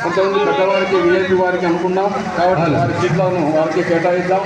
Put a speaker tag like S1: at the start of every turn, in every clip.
S1: కొంతమంది పెద్దవారికి విఐపి వారికి అనుకున్నాం కాబట్టి వారి సీట్లను వారికి కేటాయిద్దాం.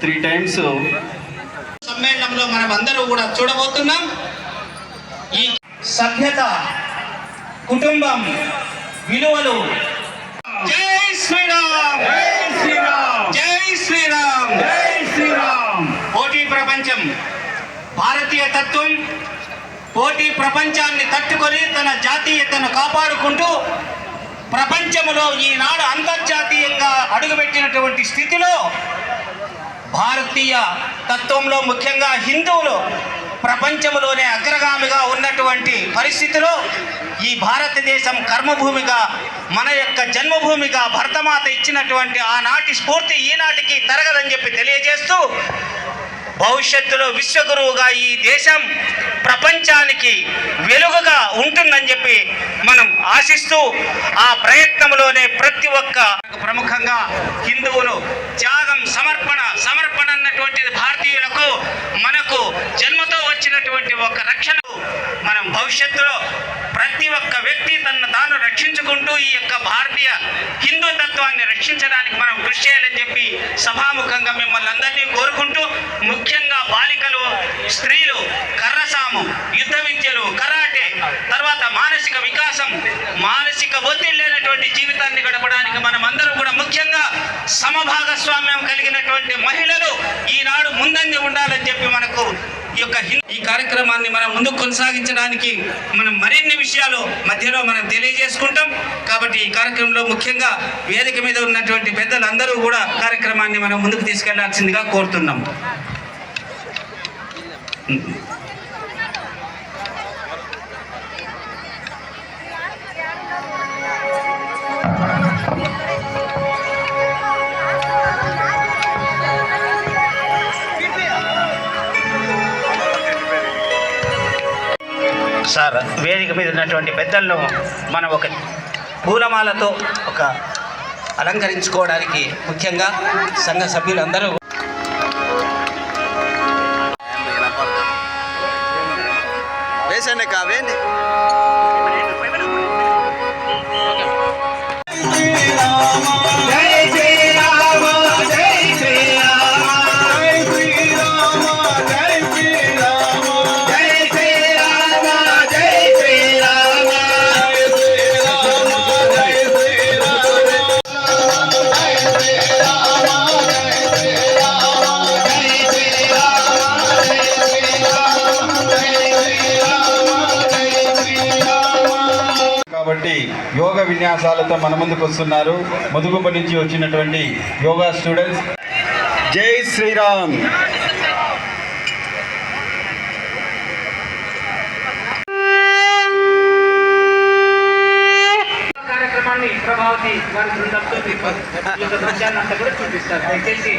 S2: త్రీ టైమ్స్ సమ్మేళనంలో మనం అందరూ కూడా చూడబోతున్నాం. ఈ సభ్యత, కుటుంబం, విలువలు. జై శ్రీరామ్, జై శ్రీరామ్, జై శ్రీరామ్, జై శ్రీరామ్. పోటీ ప్రపంచం, భారతీయ తత్వం పోటీ ప్రపంచాన్ని తట్టుకొని తన జాతీయతను కాపాడుకుంటూ ప్రపంచంలో ఈనాడు అంతర్జాతీయంగా అడుగుపెట్టినటువంటి స్థితిలో భారతీయ తత్వంలో ముఖ్యంగా హిందువులు ప్రపంచంలోనే అగ్రగామిగా ఉన్నటువంటి పరిస్థితిలో ఈ భారతదేశం కర్మభూమిగా, మన యొక్క జన్మభూమిగా భరతమాత ఇచ్చినటువంటి ఆనాటి స్ఫూర్తి ఈనాటికి తరగదని చెప్పి తెలియజేస్తూ భవిష్యత్తులో విశ్వగురువుగా ఈ దేశం ప్రపంచానికి వెలుగుగా ఉంటుందని చెప్పి మనం ఆశిస్తూ ఆ ప్రయత్నంలోనే ప్రతి ఒక్క ప్రముఖంగా హిందువులు త్యాగం, సమర్పణ అన్నటువంటిది భారతీయులకు మనకు జన్మతో వచ్చినటువంటి ఒక రక్షణ. మనం భవిష్యత్తులో ప్రతి ఒక్క వ్యక్తి తనను తాను రక్షించుకుంటూ ఈ యొక్క భారతీయ హిందూ తత్వాన్ని రక్షించడానికి మనం కృషి చేయాలని చెప్పి సభాముఖంగా మిమ్మల్ని అందరినీ కోరుకుంటూ, ముఖ్యంగా బాలికలు, స్త్రీలు కర్రసాము, యుద్ధ విద్యలు, కరాటే, తర్వాత మానసిక వికాసం, మానసిక ఒత్తిడి లేనటువంటి జీవితాన్ని గడపడానికి మనం అందరం కూడా ముఖ్యంగా సమభాగస్వామ్యం కలిగినటువంటి మహిళలు ఈనాడు ముందంజ ఉండాలని చెప్పి మనకు ఈ కార్యక్రమాన్ని మనం ముందుకు కొనసాగించడానికి మనం మరిన్ని విషయాలు మధ్యలో మనం తెలియజేసుకుంటాం. కాబట్టి ఈ కార్యక్రమంలో ముఖ్యంగా వేదిక మీద ఉన్నటువంటి పెద్దలందరూ కూడా కార్యక్రమాన్ని మనం ముందుకు తీసుకెళ్లాల్సిందిగా కోరుతున్నాం. సార్, వేదిక మీద ఉన్నటువంటి పెద్దలను మనం ఒక పూలమాలతో ఒక అలంకరించుకోవడానికి ముఖ్యంగా సంఘ సభ్యులందరూ వేసండి కావేండి.
S3: కాబట్టి యోగ విన్యాసాలతో మన ముందుకు వస్తున్నారు ముదుగుంప నుంచి వచ్చినటువంటి యోగా స్టూడెంట్స్. జై శ్రీరామ్.
S2: కార్యక్రమాన్ని ప్రభావతి వారి బృందంతో ఈ యొక్క దృశ్యాన్ని అంతా కూడా చూపిస్తారు. దయచేసి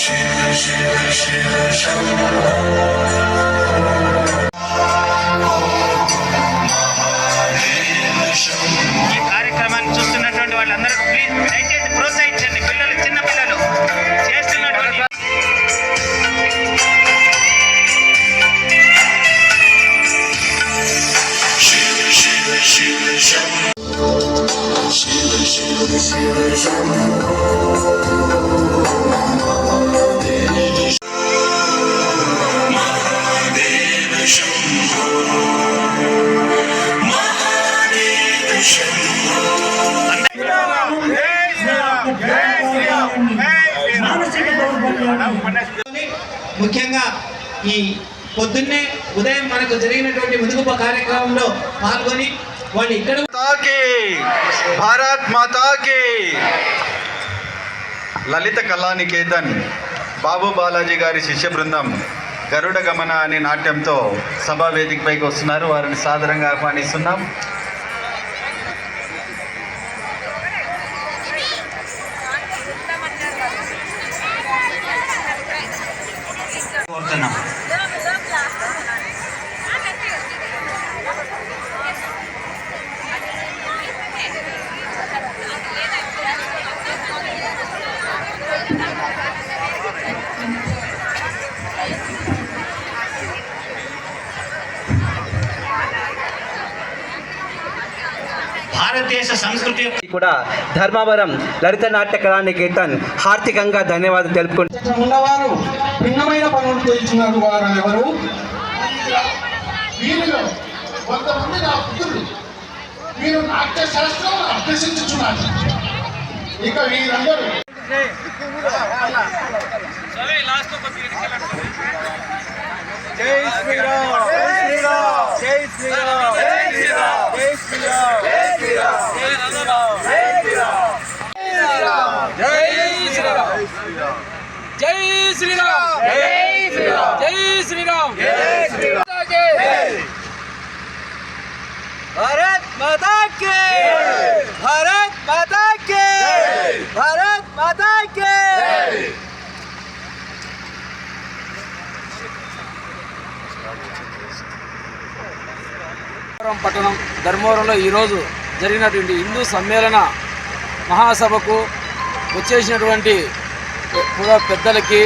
S4: Shit.
S2: ఈ కార్యక్రమాన్ని చూస్తున్నటువంటి వాళ్ళందరూ ప్లీజ్ దయచేసి ప్రోత్సహించండి. పిల్లలు, చిన్న పిల్లలు చేస్తున్నటువంటి
S4: ముఖ్యంగా ఈ పొద్దున్నే ఉదయం మనకు జరిగినటువంటి ముదుగుప కార్యక్రమంలో పాల్గొని వాళ్ళు ఇక్కడ
S3: భారత్ మాతాకి లలిత కళానికేతన్ బాబు బాలాజీ గారి శిష్య బృందం గరుడ గమన అనే నాట్యంతో సభా వేదికపైకి వస్తున్నారు. వారిని సాదరంగా ఆహ్వానిస్తున్నాం.
S4: కోరుతున్నాం. భారతదేశ సంస్కృతి
S5: కూడా ధర్మవరం లలిత నాట్య కళానికేతన్ హార్దికంగా ధన్యవాదాలు తెలుపుకుంటున్నాను.
S1: ఉన్నవారు భిన్నమైన పనులు చేస్తున్నారు. వారు ఎవరు?
S6: వీరిలో కొంతమంది నా పుత్రులు వీరు నాట్య శాస్త్రం అభ్యసించుచున్నారు. ఇక వీరందరూ
S3: జై శ్రీరామ్, జై శ్రీరామ్, జై శ్రీరామ్, జై శ్రీరామ్, జై శ్రీరామ్, జై శ్రీరామ్, జై శ్రీరామ్, జై శ్రీరామ్, జై శ్రీరామ్, జై శ్రీరామ్, జై శ్రీరామ్, भारत माता के, भारत माता के, भारत माता के.
S7: పట్టణం ధర్మవరంలో ఈరోజు జరిగినటువంటి హిందూ సమ్మేళన మహాసభకు వచ్చేసినటువంటి పెద్దలకి,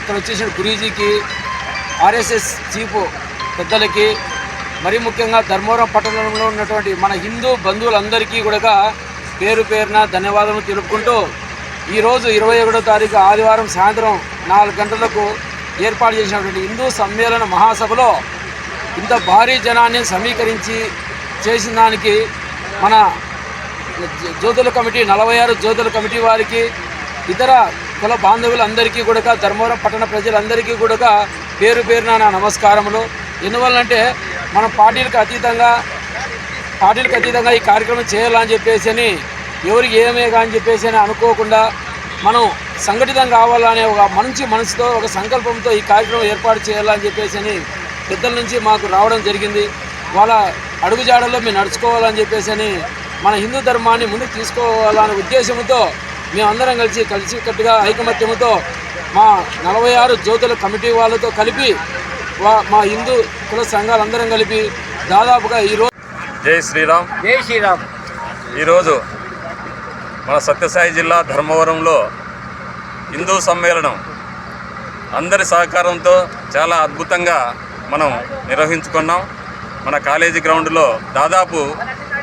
S7: ఇక్కడ వచ్చేసిన గురూజీకి, ఆర్ఎస్ఎస్ చీఫ్ పెద్దలకి, మరి ముఖ్యంగా ధర్మవరం పట్టణంలో ఉన్నటువంటి మన హిందూ బంధువులందరికీ కూడా పేరు పేరున ధన్యవాదాలు తెలుపుకుంటూ ఈరోజు 21వ తారీఖు ఆదివారం సాయంత్రం 4 గంటలకు ఏర్పాటు చేసినటువంటి హిందూ సమ్మేళన మహాసభలో ఇంత భారీ జనాన్ని సమీకరించి చేసిన దానికి మన జ్యోతుల కమిటీ 46 జ్యోతుల కమిటీ వారికి, ఇతర కుల బాంధవులందరికీ కూడా, ధర్మవరం పట్టణ ప్రజలందరికీ కూడా పేరు పేరున నా నమస్కారములు. ఎందువల్లంటే మనం పార్టీలకు అతీతంగా ఈ కార్యక్రమం చేయాలని చెప్పేసి అని, ఎవరికి ఏమేగా అని చెప్పేసి అని అనుకోకుండా మనం సంఘటితం కావాలనే ఒక మంచి మనసుతో, ఒక సంకల్పంతో ఈ కార్యక్రమం ఏర్పాటు చేయాలని చెప్పేసి అని పెద్దల నుంచి మాకు రావడం జరిగింది. వాళ్ళ అడుగుజాడల్లో మేము నడుచుకోవాలని చెప్పేసి అని, మన హిందూ ధర్మాన్ని ముందుకు తీసుకోవాలనే ఉద్దేశంతో మేమందరం కలిసికట్టుగా ఐకమత్యంతో మా 46 జ్యోతుల కమిటీ వాళ్ళతో కలిపి మా హిందూ కుల సంఘాలందరం కలిపి దాదాపుగా ఈరోజు
S8: జై శ్రీరామ్,
S7: జై శ్రీరామ్.
S8: ఈరోజు మన సత్యసాయి జిల్లా ధర్మవరంలో హిందూ సమ్మేళనం అందరి సహకారంతో చాలా అద్భుతంగా మనం నిర్వహించుకున్నాం. మన కాలేజీ గ్రౌండ్లో దాదాపు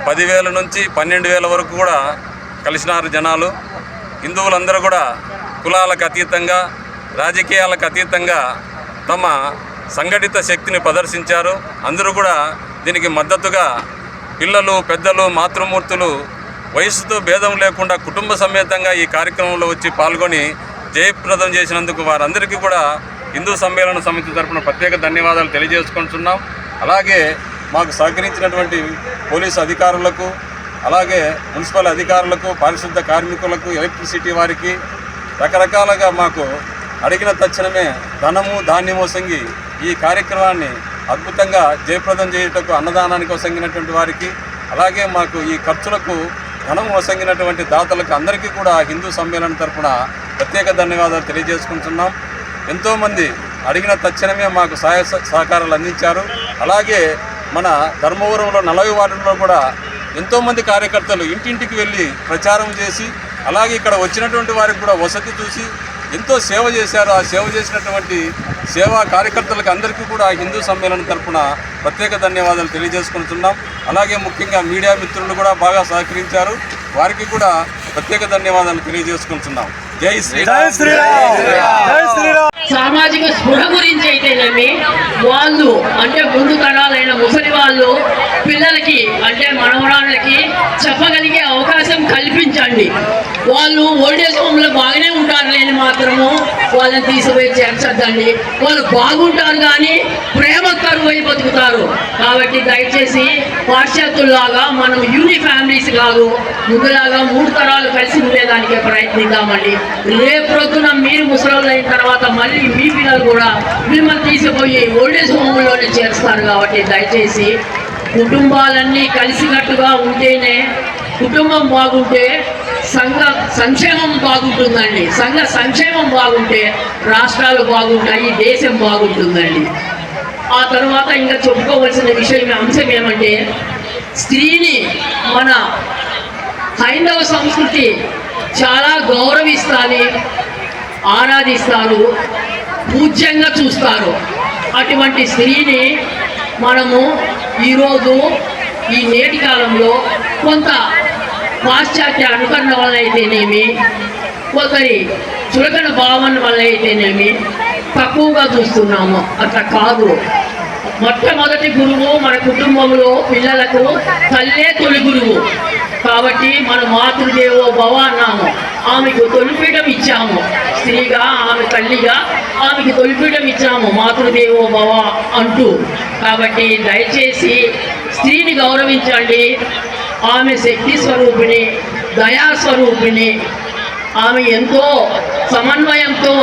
S8: 10,000 నుంచి 12,000 వరకు కూడా కలిసినారు జనాలు. హిందువులందరూ కూడా కులాలకు అతీతంగా, రాజకీయాలకు అతీతంగా తమ సంఘటిత శక్తిని ప్రదర్శించారు. అందరూ కూడా దీనికి మద్దతుగా పిల్లలు, పెద్దలు, మాతృమూర్తులు వయసుతో భేదం లేకుండా కుటుంబ సమేతంగా ఈ కార్యక్రమంలో వచ్చి పాల్గొని జయప్రదం చేసినందుకు వారందరికీ కూడా హిందూ సమ్మేళన సమితి తరఫున ప్రత్యేక ధన్యవాదాలు తెలియజేసుకుంటున్నాం. అలాగే మాకు సహకరించినటువంటి పోలీసు అధికారులకు, అలాగే మున్సిపల్ అధికారులకు, పారిశుద్ధ కార్మికులకు, ఎలక్ట్రిసిటీ వారికి రకరకాలుగా మాకు అడిగిన తక్షణమే ధనము, ధాన్యము సంగి ఈ కార్యక్రమాన్ని అద్భుతంగా జయప్రదం చేయుటకు అన్నదానానికి వసంగినటువంటి వారికి, అలాగే మాకు ఈ ఖర్చులకు ధనము వసంగినటువంటి దాతలకు అందరికీ కూడా హిందూ సమ్మేళనం తరఫున ప్రత్యేక ధన్యవాదాలు తెలియజేసుకుంటున్నాం. ఎంతోమంది అడిగిన తక్షణమే మాకు సహాయ సహకారాలు అందించారు. అలాగే మన ధర్మవరంలో 40 వార్డుల్లో కూడా ఎంతోమంది కార్యకర్తలు ఇంటింటికి వెళ్ళి ప్రచారం చేసి, అలాగే ఇక్కడ వచ్చినటువంటి వారికి కూడా వసతి చూసి ఎంతో సేవ చేశారు. ఆ సేవ చేసినటువంటి సేవా కార్యకర్తలకు అందరికీ కూడా హిందూ సమ్మేళనం తరఫున ప్రత్యేక ధన్యవాదాలు తెలియజేసుకుంటున్నాం. అలాగే ముఖ్యంగా మీడియా మిత్రులు కూడా బాగా సహకరించారు. వారికి కూడా ప్రత్యేక ధన్యవాదాలు తెలియజేసుకుంటున్నాం. జై శ్రీరామ్.
S9: సామాజిక స్పృహ గురించి అయితేనేమి, వాళ్ళు అంటే ముందు తరాలైన ముసలి వాళ్ళు పిల్లలకి అంటే మనవరాళ్ళకి చెప్పగలిగే అవకాశం కల్పించండి. వాళ్ళు ఓల్డేజ్ హోమ్లో బాగానే ఉంటారు లేని మాత్రము వాళ్ళని తీసుకుపోయి చేర్చద్దండి. వాళ్ళు బాగుంటారు కానీ ప్రేమ కరువై బతుకుతారు. కాబట్టి దయచేసి పాశ్చాత్యుల్లాగా మనం యూని ఫ్యామిలీస్ కాదు, ముందులాగా 3 తరాలు కలిసి ఉండేదానికే ప్రయత్నిద్దామండి. రేపు రోజున మీరు ముసలి అయిన తర్వాత మళ్ళీ మీ పిల్లలు కూడా మిమ్మల్ని తీసుకుపోయి ఓల్డేజ్ హోమ్లోనే చేస్తారు. కాబట్టి దయచేసి కుటుంబాలన్నీ కలిసికట్టుగా ఉంటేనే కుటుంబం బాగుంటే సంక్షేమం బాగుంటుందండి. సంక్షేమం బాగుంటే రాష్ట్రాలు బాగుంటాయి, దేశం బాగుంటుందండి. ఆ తర్వాత ఇంకా చెప్పుకోవాల్సిన అంశం ఏమంటే, స్త్రీని మన హైందవ సంస్కృతి చాలా గౌరవిస్తుంది, ఆరాధిస్తారు, పూజ్యంగా చూస్తారు. అటువంటి స్త్రీని మనము ఈరోజు ఈ నేటి కాలంలో కొంత పాశ్చాత్య అనుకరణ వల్ల అయితేనేమి, కొందరి చులకన భావన వల్ల అయితేనేమి తక్కువగా చూస్తున్నాము. అట్లా కాదు. మొట్టమొదటి గురువు మన కుటుంబంలో పిల్లలకు తల్లే తొలి గురువు. కాబట్టి మన మాతృదేవో భవ అన్నాము. ఆమెకు తొలిపీఠం ఇచ్చాము. స్త్రీగా ఆమె తల్లిగా ఆమెకి తొలిపీఠం ఇచ్చాము మాతృదేవో భవ అంటూ. కాబట్టి దయచేసి స్త్రీని గౌరవించండి. ఆమె శక్తి స్వరూపిణి, దయాస్వరూపిణి. ఆమె ఎంతో సమన్వయంతో